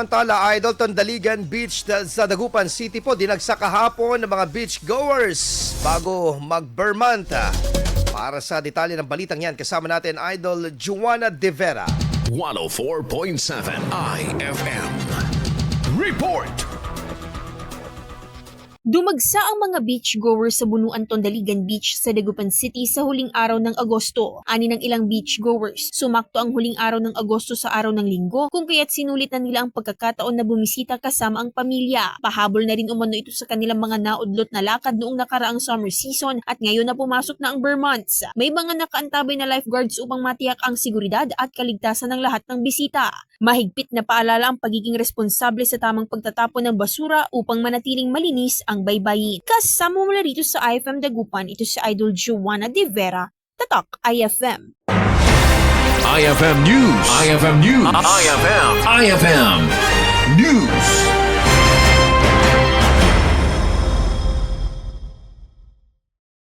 Samantala, Idol, Tondaligan Beach sa Dagupan City po, dinagsa kahapon ng mga beach goers bago mag-Vermont. Para sa detalye ng balitang yan, kasama natin Idol Juana De Vera. 104.7 IFM. Report! Dumagsa ang mga beachgoers sa bunuan Tondaligan Beach sa Dagupan City sa huling araw ng Agosto. Ani ng ilang beachgoers, sumakto ang huling araw ng Agosto sa araw ng Linggo, kung kaya't sinulit na nila ang pagkakataon na bumisita kasama ang pamilya. Pahabol na rin umano ito sa kanilang mga naudlot na lakad noong nakaraang summer season at ngayon na pumasok na ang Vermonts. May mga nakaantabay na lifeguards upang matiyak ang seguridad at kaligtasan ng lahat ng bisita. Mahigpit na paalala ang pagiging responsable sa tamang pagtatapon ng basura upang manatiling malinis ang baybayin. Kasama mula rito sa IFM Dagupan, ito si Idol Juana De Vera, Tatak IFM. IFM News. IFM News. IFM.